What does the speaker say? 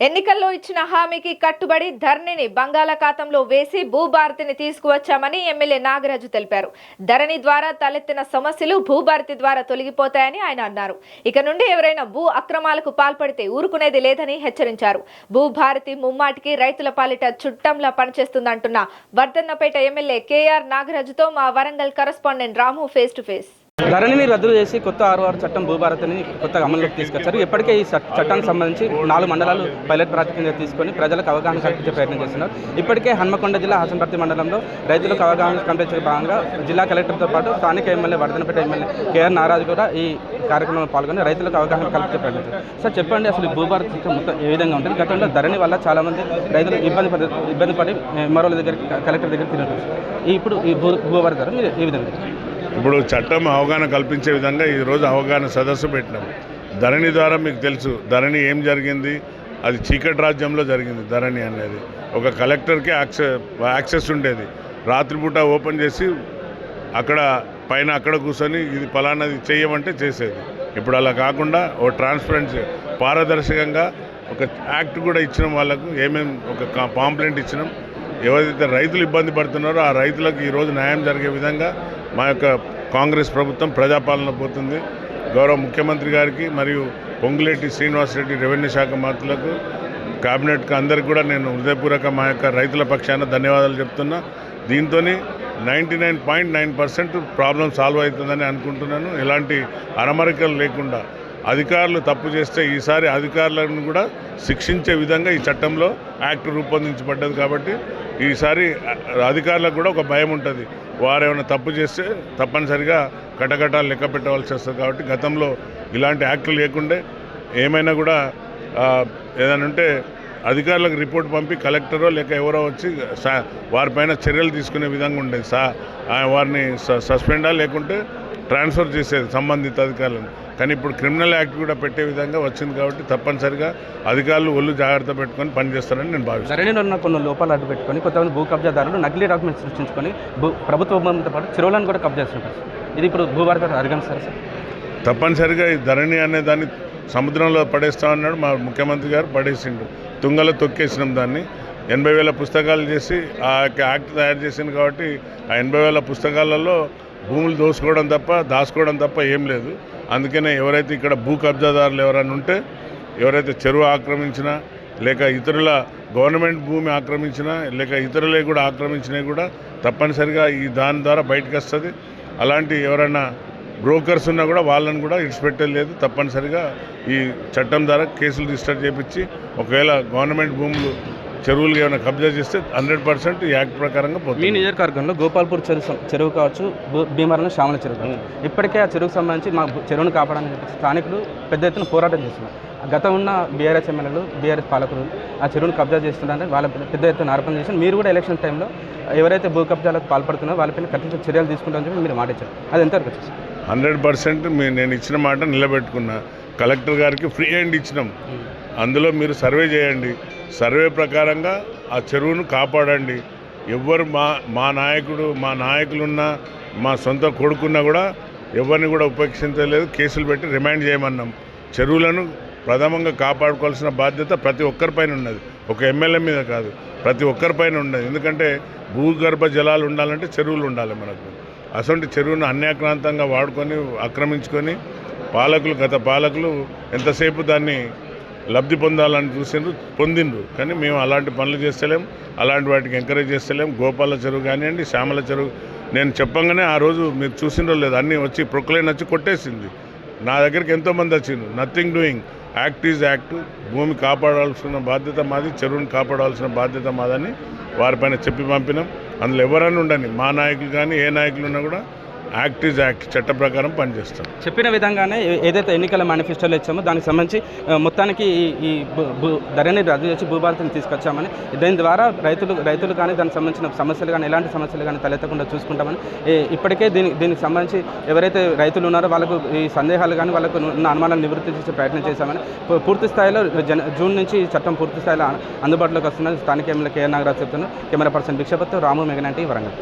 ఎన్నికల్లో ఇచ్చిన హామీకి కట్టుబడి ధరణిని బంగాళాఖాతంలో వేసి భూభారతిని తీసుకువచ్చామని ఎమ్మెల్యే నాగరాజు తెలిపారు. ధరణి ద్వారా తలెత్తిన సమస్యలు భూభారతి ద్వారా తొలగిపోతాయని ఆయన అన్నారు. ఇక నుండి ఎవరైనా భూ అక్రమాలకు పాల్పడితే ఊరుకునేది లేదని హెచ్చరించారు. భూభారతి ముమ్మాటికి రైతుల పాలిట చుట్టంలా పనిచేస్తుందంటున్న వర్ధన్నపేట ఎమ్మెల్యే కేఆర్ నాగరాజుతో మా Warangal correspondent Ramu face to face. ధరణిని రద్దు చేసి కొత్త 6 చట్టం భూభారతిని కొత్తగా అమల్లోకి తీసుకొచ్చారు. ఇప్పటికే ఈ చట్టానికి సంబంధించి 4 మండలాలు పైలట్ ప్రాజెక్ట్ కింద తీసుకొని ప్రజలకు అవగాహన కల్పించే ప్రయత్నం చేస్తున్నారు. ఇప్పటికే హన్మకొండ జిల్లా హాసనపర్తి మండలంలో రైతులకు అవగాహన కల్పించే భాగంగా జిల్లా కలెక్టర్తో పాటు స్థానిక MLA Vardhannapet MLA K R Nagaraju కూడా ఈ కార్యక్రమంలో పాల్గొని రైతులకు అవగాహన కల్పించే ప్రయత్నం చేశారు. సార్ చెప్పండి, అసలు భూభారతి మొత్తం ఏ విధంగా ఉంటుంది? గతంలో ధరణి వల్ల చాలామంది రైతులు ఇబ్బంది పడి మరోల దగ్గరికి కలెక్టర్ దగ్గర తిరుగుతారు. ఇప్పుడు ఈ భూభారతి ధర మీరు ఏ విధంగా? ఇప్పుడు చట్టం అవగాహన కల్పించే విధంగా ఈరోజు అవగాహన సదస్సు పెట్టినాం. ధరణి ద్వారా మీకు తెలుసు ధరణి ఏం జరిగింది, అది చీకటి రాజ్యంలో జరిగింది. ధరణి అనేది ఒక కలెక్టర్కి యాక్సెస్ ఉండేది. రాత్రిపూట ఓపెన్ చేసి అక్కడ కూర్చొని ఇది ఫలానాది చేయమంటే చేసేది. ఇప్పుడు అలా కాకుండా ఓ ట్రాన్స్పరెన్సీ పారదర్శకంగా ఒక యాక్ట్ కూడా ఇచ్చినాం. వాళ్ళకు ఒక పాంప్లెంట్ ఇచ్చినాం. ఎవరైతే రైతులు ఇబ్బంది పడుతున్నారో ఆ రైతులకు ఈరోజు న్యాయం జరిగే విధంగా మా యొక్క కాంగ్రెస్ ప్రభుత్వం ప్రజాపాలన పోతుంది. గౌరవ ముఖ్యమంత్రి గారికి మరియు పొంగులేటి శ్రీనివాసరెడ్డి రెవెన్యూ శాఖ మంత్రులకు కేబినెట్కి అందరికీ కూడా నేను హృదయపూర్వక మా యొక్క రైతుల పక్షాన ధన్యవాదాలు చెప్తున్నా. దీంతో 99.9% ప్రాబ్లం సాల్వ్ అవుతుందని అనుకుంటున్నాను. ఎలాంటి అరమరికలు లేకుండా అధికారులు తప్పు చేస్తే ఈసారి అధికారులను కూడా శిక్షించే విధంగా ఈ చట్టంలో యాక్ట్ రూపొందించబడ్డది. కాబట్టి ఈసారి అధికారులకు కూడా ఒక భయం ఉంటుంది. వారు ఏమైనా తప్పు చేస్తే తప్పనిసరిగా కటకటాలు లెక్క పెట్టవలసి వస్తుంది. కాబట్టి గతంలో ఇలాంటి యాక్టులు లేకుండే ఏమైనా కూడా ఏదైనా ఉంటే అధికారులకు రిపోర్ట్ పంపి కలెక్టరో లేక ఎవరో వచ్చి వారిపైన చర్యలు తీసుకునే విధంగా ఉండేది. వారిని సస్పెండా లేకుంటే ట్రాన్స్ఫర్ చేసేది సంబంధిత అధికారులను. కానీ ఇప్పుడు క్రిమినల్ యాక్ట్ కూడా పెట్టే విధంగా వచ్చింది. కాబట్టి తప్పనిసరిగా అధికారులు ఒళ్ళు జాగ్రత్త పెట్టుకొని పనిచేస్తారని నేను భావిస్తాను. ధరణిలో ఉన్న కొన్ని లోపాలు అడ్డు పెట్టుకొని కొంతమంది భూ కబ్జాదారులు నకిలీ డాక్యుమెంట్స్ సృష్టించుకొని ప్రభుత్వ భూములతో పాటు చెరువులను కూడా కబ్జా చేస్తున్నారు. ఇది ఇప్పుడు భూభారతి అధిగమిస్తారు సార్? తప్పనిసరిగా ఈ ధరణి అనే దాన్ని సముద్రంలో పడేస్తామన్నాడు మా ముఖ్యమంత్రి గారు. పడేసిండు, తుంగలో తొక్కేసినాం దాన్ని. 80,000 పుస్తకాలు చేసి ఆ యాక్ట్ తయారు చేసింది. కాబట్టి ఆ 80,000 పుస్తకాలలో భూములు దాచుకోవడం తప్ప ఏం లేదు. అందుకనే ఎవరైతే ఇక్కడ భూ కబ్జాదారులు ఎవరైనా ఉంటే, ఎవరైతే చెరువు ఆక్రమించినా లేక ఇతరుల గవర్నమెంట్ భూమి ఆక్రమించినా లేక ఇతరులే కూడా ఆక్రమించినవి కూడా తప్పనిసరిగా ఈ దాని ద్వారా బయటకు వస్తుంది. అలాంటి ఎవరైనా బ్రోకర్స్ ఉన్నా కూడా వాళ్ళని కూడా ఇడిచిపెట్టలేదు. తప్పనిసరిగా ఈ చట్టం ద్వారా కేసులు రిజిస్టర్ చేయించి ఒకవేళ గవర్నమెంట్ భూములు చెరువులు ఏమైనా కబ్జా చేస్తే 100% ఈ యాక్ట్ ప్రకారంగా పోతుంది. మీ నియోజకవర్గంలో గోపాల్పూర్ చెరువు కావచ్చు, భీమవరం శ్యామల చెరువు, ఇప్పటికే ఆ చెరువుకు సంబంధించి మా చెరువును కాపాడని స్థానికులు పెద్ద ఎత్తున పోరాటం చేస్తున్నారు. గత ఉన్న బీఆర్ఎస్ ఎమ్మెల్యేలు బీఆర్ఎస్ పాలకులు ఆ చెరువును కబ్జా చేస్తున్నారని వాళ్ళ పెద్ద ఎత్తున ఆరోపణ చేసి మీరు కూడా ఎలక్షన్ టైంలో ఎవరైతే భూ కబ్జాలకు పాల్పడుతున్నారో వాళ్ళపైన కఠిన చర్యలు తీసుకుంటామని చెప్పి మీరు మాట ఇచ్చారు. అది ఎంతవరకు వచ్చేసి? 100% నేను ఇచ్చిన మాట నిలబెట్టుకున్నా. కలెక్టర్ గారికి ఫ్రీ హ్యాండ్ ఇచ్చినాం. అందులో మీరు సర్వే చేయండి, సర్వే ప్రకారంగా ఆ చెరువును కాపాడండి. ఎవరు మా నాయకులున్నా మా సొంత కొడుకున్నా కూడా ఎవరిని కూడా ఉపేక్షించలేదు. కేసులు పెట్టి రిమాండ్ చేయమన్నాం. చెరువులను ప్రథమంగా కాపాడుకోవాల్సిన బాధ్యత ప్రతి ఒక్కరిపైన ఉన్నది. ఒక ఎమ్మెల్యే మీద కాదు, ప్రతి ఒక్కరిపైన ఉన్నది. ఎందుకంటే భూగర్భ జలాలు ఉండాలంటే చెరువులు ఉండాలి మనకు. అసలు చెరువును అన్యాక్రాంతంగా వాడుకొని ఆక్రమించుకొని గత పాలకులు ఎంతసేపు దాన్ని లబ్ధి పొందాలని పొందిండ్రు. కానీ మేము అలాంటి పనులు చేస్తలేం, అలాంటి వాటికి ఎంకరేజ్ చేస్తలేం. గోపాల చెరువు కానివ్వండి, శ్యామల చెరువు నేను చెప్పంగానే ఆ రోజు మీరు చూసిండ్రో లేదు, అన్నీ వచ్చి ప్రొక్లైన్ వచ్చి కొట్టేసింది. నా దగ్గరికి ఎంతోమంది వచ్చిండ్రు. Nothing doing, act is act. భూమి కాపాడాల్సిన బాధ్యత మాది, చెరువుని కాపాడాల్సిన బాధ్యత మాదని వారిపైన చెప్పి పంపినాం. అందులో ఎవరైనా ఉండని, మా నాయకులు కానీ ఏ నాయకులు ఉన్నా కూడా యాక్ట్ ఈజ్ యాక్ట్, చట్ట ప్రకారం పనిచేస్తాం. చెప్పిన విధంగానే ఏదైతే ఎన్నికల మేనిఫెస్టోలో ఇచ్చామో దానికి సంబంధించి మొత్తానికి ఈ ధరణి రద్దు చేసి భూభారతిని తీసుకొచ్చామని, దీని ద్వారా రైతులు కానీ దానికి సంబంధించిన సమస్యలు కానీ ఎలాంటి సమస్యలు కానీ తలెత్తకుండా చూసుకుంటామని, ఇప్పటికే దీనికి సంబంధించి ఎవరైతే రైతులు ఉన్నారో వాళ్ళకు ఈ సందేహాలు కానీ వాళ్ళకు ఉన్న అనుమానాలు నివృత్తి చేసే ప్రయత్నం చేశామని, పూర్తి స్థాయిలో జూన్ నుంచి ఈ చట్టం పూర్తి స్థాయిలో అందుబాటులోకి వస్తున్నది స్థానిక ఎమ్మెల్యే కేఆర్ నాగరాజు చెప్తున్నారు. కెమెరా పర్సన్ భిక్షపత్, రాము మెగనంటి, వరంగల్.